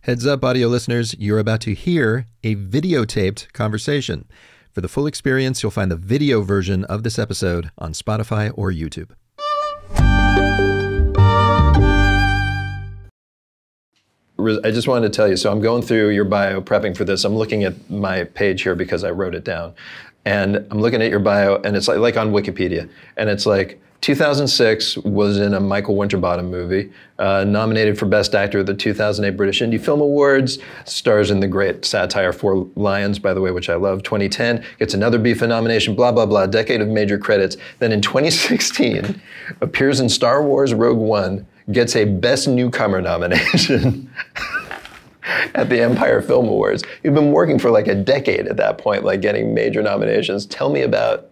Heads up, audio listeners, you're about to hear a videotaped conversation. For the full experience, you'll find the video version of this episode on Spotify or YouTube. I just wanted to tell you, so I'm going through your bio, prepping for this. I'm looking at my page here because I wrote it down. And I'm looking at your bio, and it's like on Wikipedia. And it's like, 2006 was in a Michael Winterbottom movie, nominated for Best Actor at the 2008 British Indie Film Awards, stars in the great satire Four Lions, by the way, which I love. 2010, gets another BAFTA nomination, blah, blah, blah, decade of major credits. Then in 2016, appears in Star Wars Rogue One, gets a Best Newcomer nomination at the Empire Film Awards. You've been working for like a decade at that point, like getting major nominations. Tell me about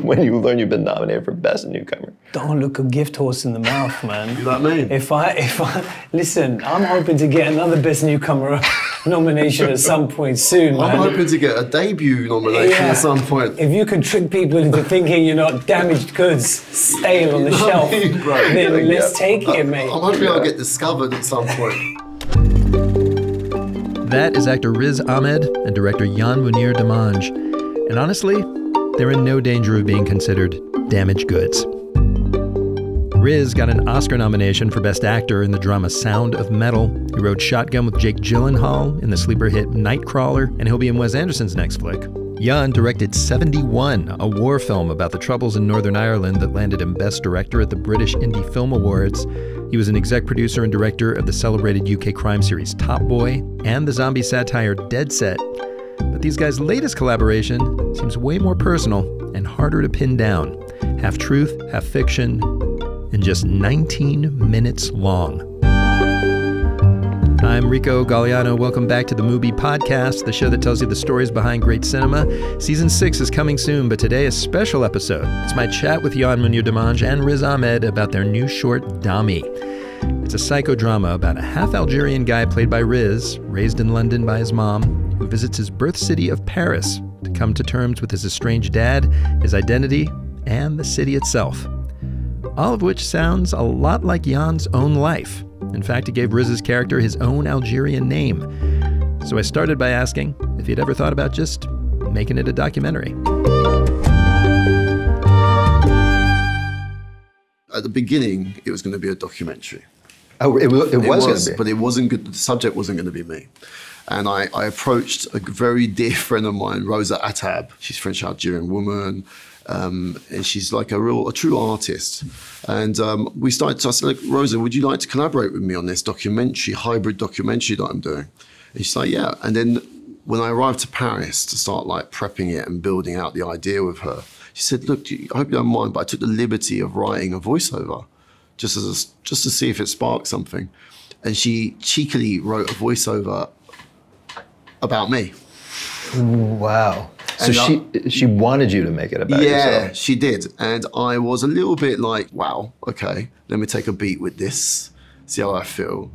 when you learn you've been nominated for Best Newcomer. Don't look a gift horse in the mouth, man. You know what I mean? If I listen, I'm hoping to get another Best Newcomer nomination at some point soon, man. I'm hoping to get a debut nomination at some point. If you can trick people into thinking you're not damaged goods, stale on the shelf, then let's take it, mate. I'm hoping I'll get discovered at some point. That is actor Riz Ahmed and director Jan Munir Demange. And honestly, they're in no danger of being considered damaged goods. Riz got an Oscar nomination for Best Actor in the drama Sound of Metal. He wrote Shotgun with Jake Gyllenhaal in the sleeper hit Nightcrawler, and he'll be in Wes Anderson's next flick. Jan directed 71, a war film about the troubles in Northern Ireland that landed him Best Director at the British Indie Film Awards. He was an exec producer and director of the celebrated UK crime series Top Boy and the zombie satire Dead Set. But these guys' latest collaboration seems way more personal and harder to pin down. Half truth, half fiction, and just 19 minutes long. I'm Rico Galliano. Welcome back to the Movie Podcast, the show that tells you the stories behind great cinema. Season 6 is coming soon, but today a special episode. It's my chat with Jan Munir Demange and Riz Ahmed about their new short, Dami. It's a psychodrama about a half-Algerian guy played by Riz, raised in London by his mom, who visits his birth city of Paris to come to terms with his estranged dad, his identity, and the city itself. All of which sounds a lot like Jan's own life. In fact, it gave Riz's character his own Algerian name. So I started by asking if he'd ever thought about just making it a documentary. At the beginning, it was going to be a documentary. Oh, it was going to be? But it wasn't good. The subject wasn't going to be me. And I approached a very dear friend of mine, Rosa Attab. She's a French-Algerian woman, and she's like a true artist. And I said, like, Rosa, would you like to collaborate with me on this documentary, hybrid documentary that I'm doing? And she's like, yeah. And then when I arrived to Paris to start like prepping it and building out the idea with her, she said, look, I hope you don't mind, but I took the liberty of writing a voiceover just to see if it sparked something. And she cheekily wrote a voiceover about me. Wow. So she wanted you to make it about yourself? Yeah, she did. And I was a little bit like, wow, okay, let me take a beat with this, see how I feel.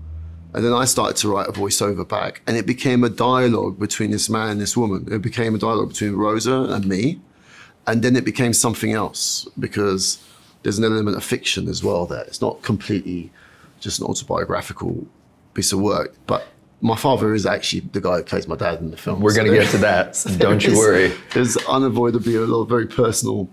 And then I started to write a voiceover back, and it became a dialogue between this man and this woman. It became a dialogue between Rosa and me. And then it became something else, because there's an element of fiction as well there. It's not completely just an autobiographical piece of work, but my father is actually the guy who plays my dad in the film. We're going to get to that. Don't you worry. There's unavoidably a lot of very personal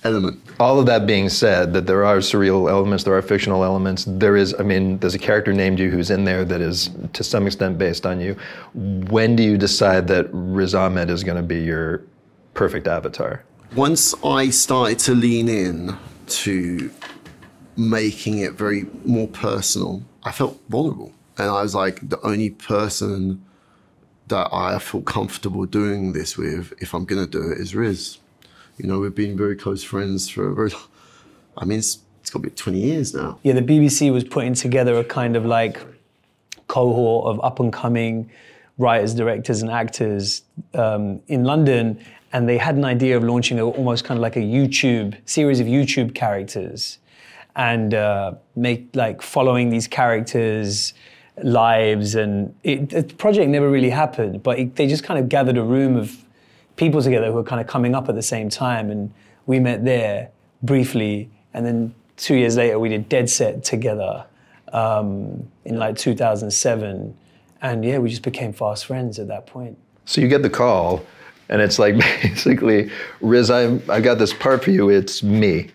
element. All of that being said, that there are surreal elements, there are fictional elements. There's a character named you who's in there that is to some extent based on you. When do you decide that Riz Ahmed is going to be your perfect avatar? Once I started to lean in to making it very more personal, I felt vulnerable. And I was like, the only person that I feel comfortable doing this with, if I'm going to do it, is Riz. You know, we've been very close friends for it's got to be 20 years now. Yeah, the BBC was putting together a kind of like cohort of up-and-coming writers, directors, and actors in London, and they had an idea of launching almost kind of like a series of YouTube characters, and following these characters' lives, and the project never really happened, but they just kind of gathered a room of people together who were kind of coming up at the same time, and we met there briefly, and then 2 years later we did Dead Set together in like 2007, And yeah, we just became fast friends at that point. So you get the call, and it's like basically, Riz, I've got this part for you. It's me.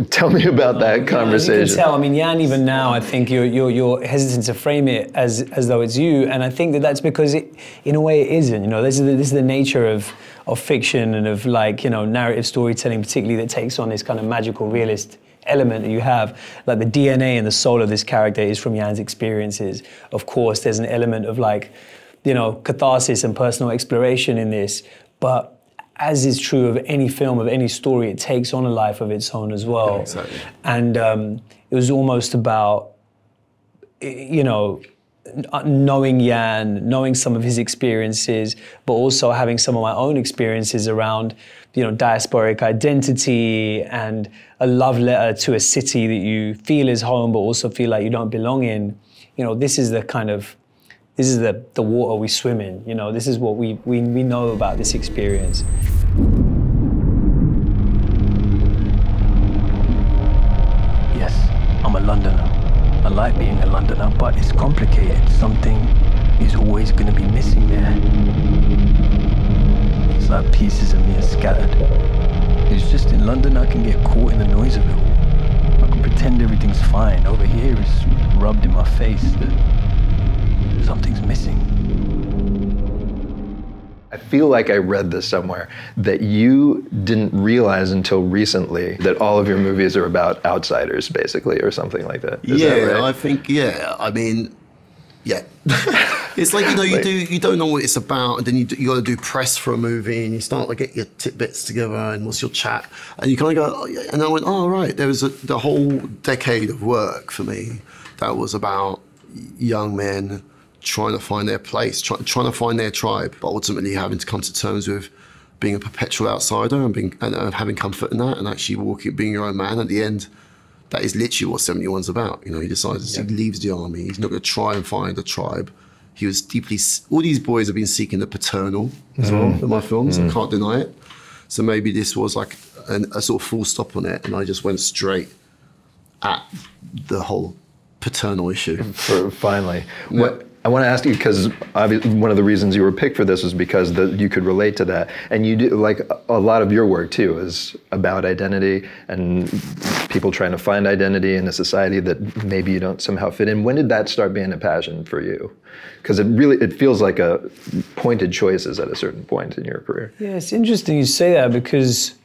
Tell me about that conversation. You can tell. I mean, Jan, even now, I think you're hesitant to frame it as though it's you, and I think that's because it, in a way, it isn't. You know, this is the nature of fiction and of, like, you know, narrative storytelling, particularly, that takes on this kind of magical realist element that you have. Like, the DNA and the soul of this character is from Jan's experiences. Of course, there's an element of, like, you know, catharsis and personal exploration in this, but as is true of any film, of any story, it takes on a life of its own as well. Yeah, exactly. And it was almost about, you know, knowing Jan, knowing some of his experiences, but also having some of my own experiences around, you know, diasporic identity and a love letter to a city that you feel is home, but also feel like you don't belong in. You know, this is the kind of, this is the water we swim in. You know, this is what we know about this experience. Yes, I'm a Londoner. I like being a Londoner, but it's complicated. Something is always going to be missing there. It's like pieces of me are scattered. It's just in London I can get caught in the noise of it all. I can pretend everything's fine. Over here it's rubbed in my face that something's missing. I feel like I read this somewhere, that you didn't realize until recently that all of your movies are about outsiders, basically, or something like that. Is that right? I think, I mean, yeah. It's like, you know, you don't know what it's about, and then you got to do press for a movie, and you start to get your tidbits together, and what's your chat, and you kind of go, and I went, oh, right, there was the whole decade of work for me that was about young men trying to find their place, trying to find their tribe, but ultimately having to come to terms with being a perpetual outsider and having comfort in that, and actually being your own man. At the end, that is literally what 71's about. You know, he decides he leaves the army. He's not going to try and find a tribe. He was deeply. All these boys have been seeking the paternal as well in my films. I can't deny it. So maybe this was like a sort of full stop on it, and I just went straight at the whole paternal issue. Finally. Yeah. I want to ask you, because one of the reasons you were picked for this was because you could relate to that. And you do, like, a lot of your work too is about identity and people trying to find identity in a society that maybe you don't somehow fit in. When did that start being a passion for you? Because it feels like a pointed choices at a certain point in your career. Yeah, it's interesting you say that, because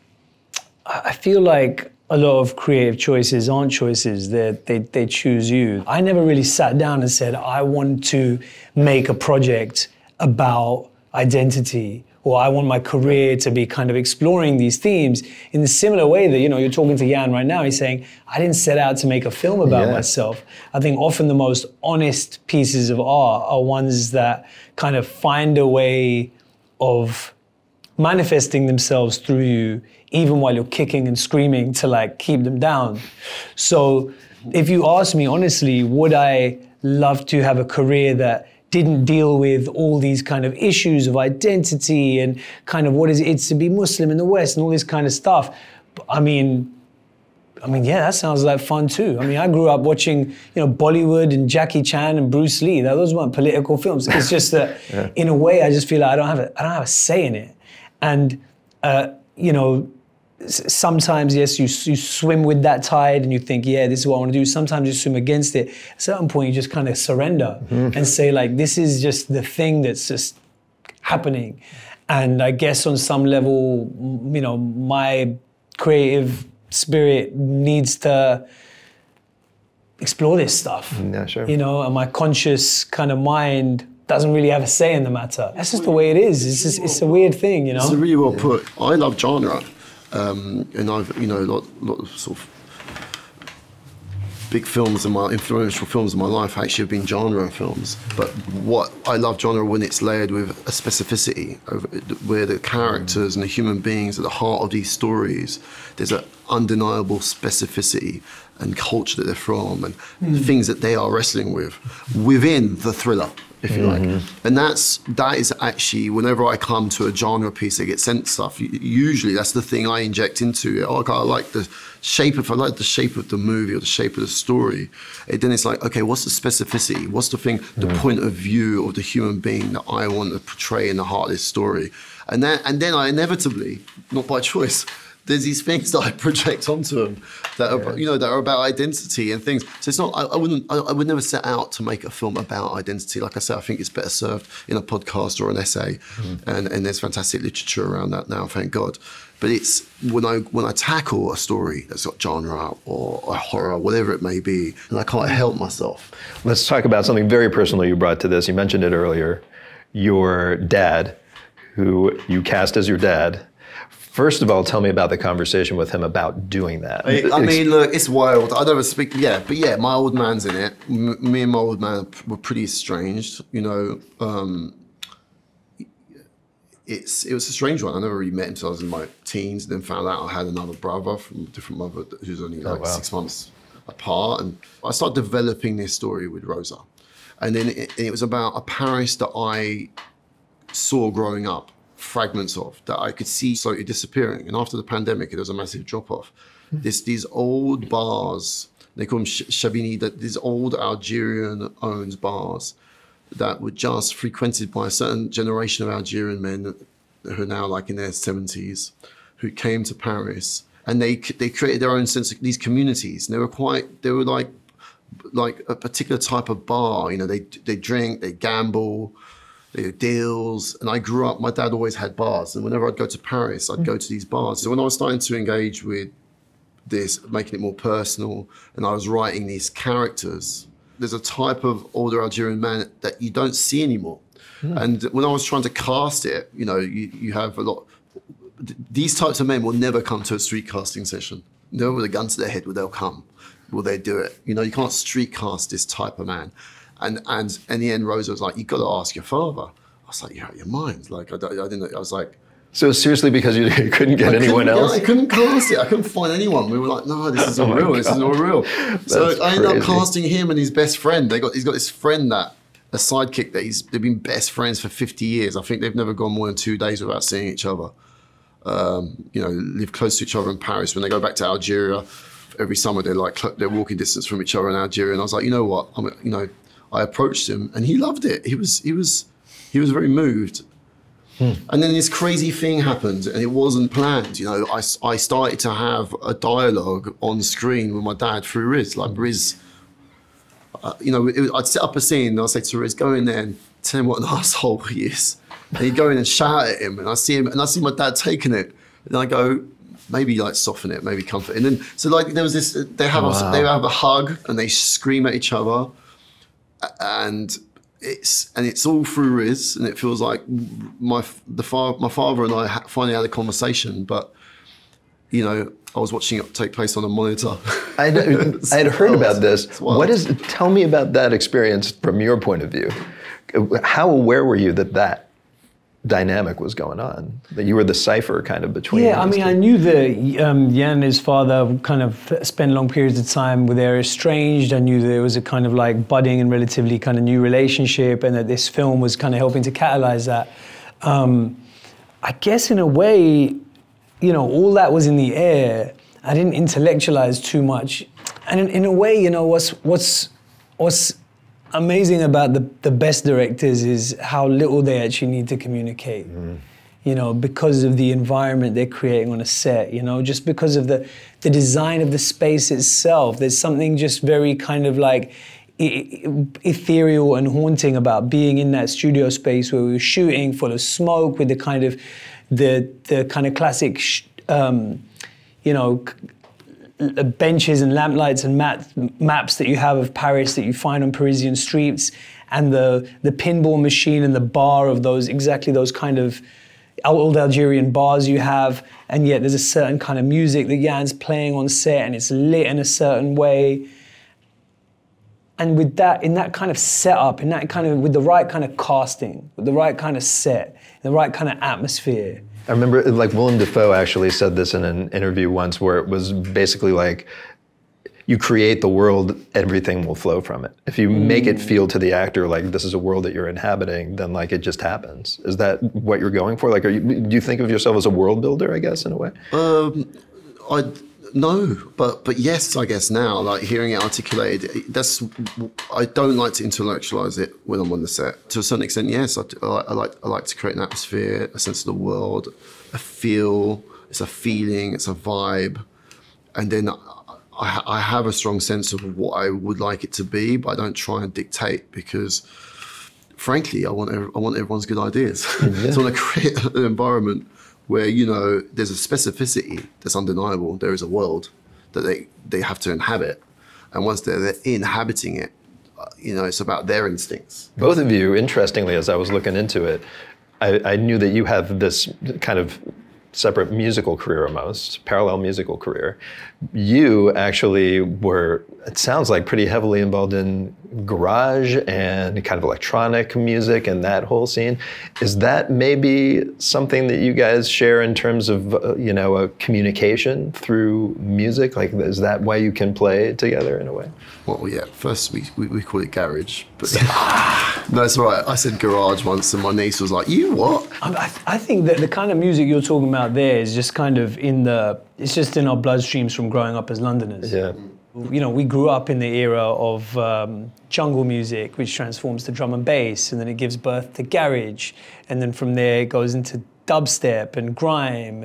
I feel like a lot of creative choices aren't choices, they choose you. I never really sat down and said, I want to make a project about identity, or I want my career to be kind of exploring these themes in the similar way that, you know, you're talking to Jan right now, he's saying, I didn't set out to make a film about myself. I think often the most honest pieces of art are ones that kind of find a way of manifesting themselves through you, even while you're kicking and screaming to, like, keep them down. So if you ask me honestly, would I love to have a career that didn't deal with all these kind of issues of identity and kind of what is it to be Muslim in the West and all this kind of stuff? I mean, yeah, that sounds like fun too. I mean, I grew up watching, you know, Bollywood and Jackie Chan and Bruce Lee. Those weren't political films. It's just that in a way, I just feel like I don't have a say in it. And, you know, sometimes, yes, you swim with that tide and you think, yeah, this is what I want to do. Sometimes you swim against it. At a certain point, you just kind of surrender and say, like, this is just the thing that's just happening. And I guess on some level, you know, my creative spirit needs to explore this stuff. Yeah, sure. You know, and my conscious kind of mind doesn't really have a say in the matter. That's just the way it is. It's a weird thing, you know? It's really well put. I love genre. And I've, you know, a lot of sort of big films in my influential films in my life actually have been genre films. But what I love genre when it's layered with a specificity, where the characters and the human beings at the heart of these stories, there's an undeniable specificity and culture that they're from and things that they are wrestling with within the thriller. if you like. And that is actually, whenever I come to a genre piece that gets sent stuff, usually that's the thing I inject into it. Oh, I like the shape of the movie or the shape of the story. Then it's like, okay, what's the specificity? What's the thing, the point of view of the human being that I want to portray in the heart of this story? And then I inevitably, not by choice, there's these things that I project onto them that are, that are about identity and things. So it's not, I would never set out to make a film about identity. Like I said, I think it's better served in a podcast or an essay. And there's fantastic literature around that now, thank God. But it's when I tackle a story that's got genre or a horror, whatever it may be, and I can't help myself. Let's talk about something very personal you brought to this. You mentioned it earlier. Your dad, who you cast as your dad. First of all, tell me about the conversation with him about doing that. I mean, look, it's wild. I never speak, but my old man's in it. Me and my old man were pretty estranged, It was a strange one. I never really met him until I was in my teens, then found out I had another brother from a different mother who's only 6 months apart. And I started developing this story with Rosa. And then it was about a Paris that I saw growing up, fragments of, that I could see slowly disappearing. And after the pandemic, there was a massive drop-off. These old bars, they call them Chabini, these old Algerian-owned bars that were just frequented by a certain generation of Algerian men who are now like in their 70s, who came to Paris. And they created their own sense of these communities. And they were like a particular type of bar. They drink, they gamble, they do deals. And I grew up, my dad always had bars. And whenever I'd go to Paris, I'd go to these bars. So when I was starting to engage with this, making it more personal, and I was writing these characters, there's a type of older Algerian man that you don't see anymore. And when I was trying to cast it, you have a lot, these types of men will never come to a street casting session. Never with a gun to their head will they come. Will they do it? You can't street cast this type of man. And in the end, Rosa was like, "You got to ask your father." I was like, "You're out of your mind." Like I didn't. I was like, so seriously, because you couldn't get anyone else? I couldn't cast it. I couldn't find anyone. We were like, "No, this is all real. This is all real." So I ended up casting him and his best friend. He's got this friend a sidekick that they've been best friends for 50 years. I think they've never gone more than 2 days without seeing each other. Live close to each other in Paris. When they go back to Algeria, every summer they're walking distance from each other in Algeria. And I was like, you know what? I approached him and he loved it. He was very moved. And then this crazy thing happened and it wasn't planned. I started to have a dialogue on screen with my dad through Riz. Like Riz, I'd set up a scene and I'd say to Riz, go in there and tell him what an asshole he is. And he'd go in and shout at him and I see my dad taking it. And I go, maybe soften it, maybe comfort. And then, so there was this, they have a hug and they scream at each other. And it's all through Riz, and it feels like my father and I finally had a conversation, but I was watching it take place on a monitor. I had heard about this. Tell me about that experience from your point of view. How aware were you that dynamic was going on, that you were the cipher kind of between? Yeah, I mean, I knew that Jan and his father kind of spent long periods of time where they're estranged. I knew that there was a kind of budding and relatively kind of new relationship, and that this film was kind of helping to catalyze that. I guess in a way, all that was in the air. I didn't intellectualize too much, and in a way, what's amazing about the best directors is how little they actually need to communicate, because of the environment they're creating on a set, just because of the design of the space itself. There's something just very kind of ethereal and haunting about being in that studio space where we were shooting, full of smoke, with the kind of classic, benches and lamplights and maps that you have of Paris that you find on Parisian streets, and the pinball machine and the bar of those kind of old Algerian bars you have, and yet there's a certain kind of music that Jan's playing on set and it's lit in a certain way. And with that, in that kind of setup, with the right kind of casting, with the right kind of set, the right kind of atmosphere. I remember Willem Dafoe actually said this in an interview once, where it was basically you create the world, everything will flow from it. If you make it feel to the actor like this is a world that you're inhabiting, then like it just happens. Is that what you're going for? Like, do you think of yourself as a world builder, I guess, in a way? No, but yes, I guess now, like hearing it articulated, I don't like to intellectualize it when I'm on the set. To a certain extent, yes, I like to create an atmosphere, a sense of the world, a feel, it's a feeling, it's a vibe, and then I have a strong sense of what I would like it to be, but I don't try and dictate because, frankly, I want everyone's good ideas. So I want to create an environment where, you know, there's a specificity that's undeniable. There is a world that they have to inhabit. And once they're inhabiting it, you know, it's about their instincts. Both of you, interestingly, as I was looking into it, I knew that you have this kind of separate musical career almost, parallel musical career. You actually were, it sounds like, pretty heavily involved in garage and kind of electronic music and that whole scene. Is that maybe something that you guys share in terms of, you know, a communication through music? Like, is that why you can play together in a way? Well, yeah, first we call it garage, but no, it's all right. I said garage once and my niece was like, you what? I think that the kind of music you're talking about there is just kind of it's just in our bloodstreams from growing up as Londoners. Yeah. You know, we grew up in the era of jungle music, which transforms to drum and bass, and then it gives birth to garage, and then from there it goes into dubstep and grime,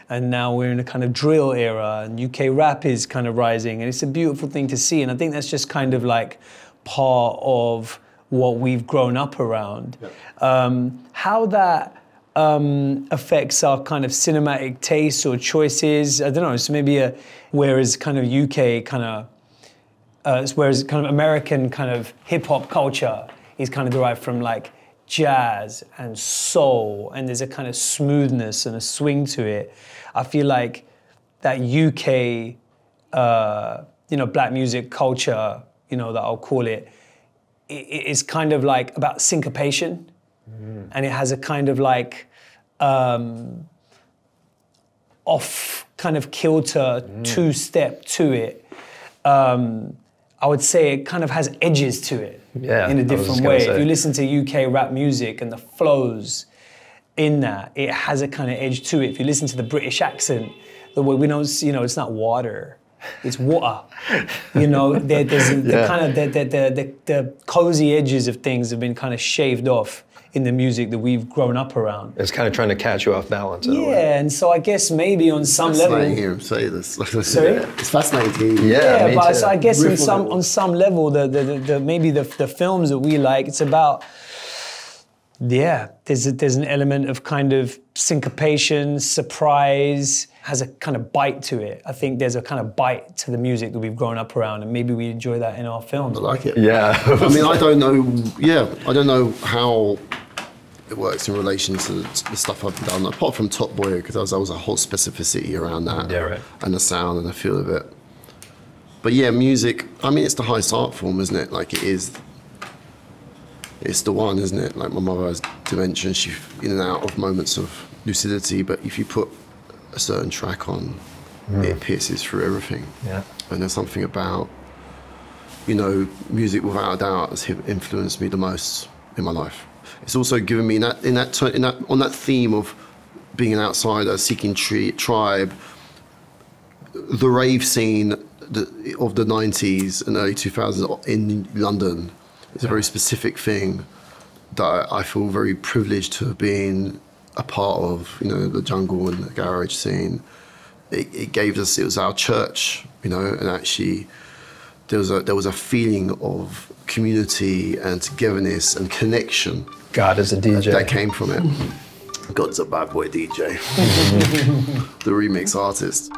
and now we're in a kind of drill era, and UK rap is kind of rising, and it's a beautiful thing to see, and I think that's just kind of like part of what we've grown up around. Yeah. How that affects our kind of cinematic tastes or choices, I don't know, so maybe whereas kind of UK kind of, whereas kind of American kind of hip hop culture is kind of derived from like jazz and soul, and there's a kind of smoothness and a swing to it. I feel like that UK, you know, black music culture, you know, that I'll call it, is kind of like about syncopation. And it has a kind of like off kind of kilter two-step to it. I would say it kind of has edges to it in a different way. If you listen to UK rap music and the flows in that, it has a kind of edge to it. If you listen to the British accent, the way we don't, you know, it's not water, it's water. You know, there's the kind of the cozy edges of things have been kind of shaved off in the music that we've grown up around. It's kind of trying to catch you off balance in a way. Yeah, and so I guess maybe on some level... It's fascinating to hear him say this. Sorry? It's fascinating to hear you. Yeah, but so I guess on some level, maybe the films that we like, it's about... Yeah, there's an element of kind of syncopation, surprise, has a kind of bite to it. I think there's a kind of bite to the music that we've grown up around, and maybe we enjoy that in our films. I like it. Yeah. I mean, I don't know how it works in relation to the stuff I've done, apart from Top Boy, because there was a whole specificity around that. Yeah, right. And the sound and the feel of it. But yeah, music, I mean, it's the highest art form, isn't it? Like, it is... It's the one, isn't it? Like, my mother has dementia, she's in and out of moments of lucidity, but if you put a certain track on, it pierces through everything. Yeah. And there's something about, you know, music without a doubt has influenced me the most in my life. It's also given me on that theme of being an outsider, seeking tribe, the rave scene of the 90s and early 2000s in London. It's a very specific thing that I feel very privileged to have been a part of, you know, the jungle and the garage scene. It was our church, you know, and actually there was a feeling of community and togetherness and connection. God is a DJ. That came from it. God's a bad boy DJ. The remix artist.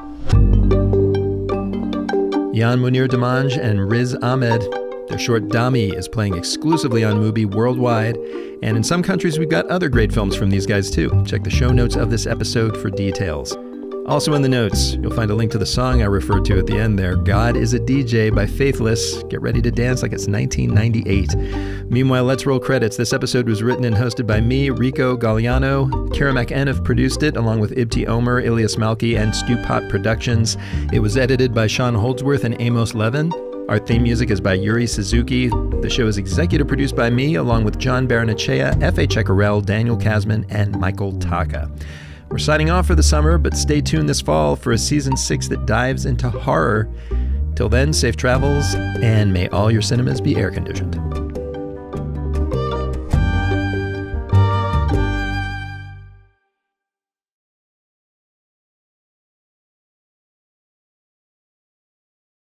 Yann Mounir Dimanche and Riz Ahmed. Their short Dami is playing exclusively on Mubi worldwide, and in some countries we've got other great films from these guys too. Check the show notes of this episode for details. Also in the notes, you'll find a link to the song I referred to at the end there, God is a DJ by Faithless. Get ready to dance like it's 1998. Meanwhile, let's roll credits. This episode was written and hosted by me, Rico Galliano. Kira McEniff produced it, along with Ibti Omer, Ilyas Malki, and Stu Pot Productions. It was edited by Sean Holdsworth and Amos Levin. Our theme music is by Yuri Suzuki. The show is executive produced by me, along with John Baranachea, F.A. Ceccarel, Daniel Kasman, and Michael Taka. We're signing off for the summer, but stay tuned this fall for a season 6 that dives into horror. Till then, safe travels, and may all your cinemas be air-conditioned.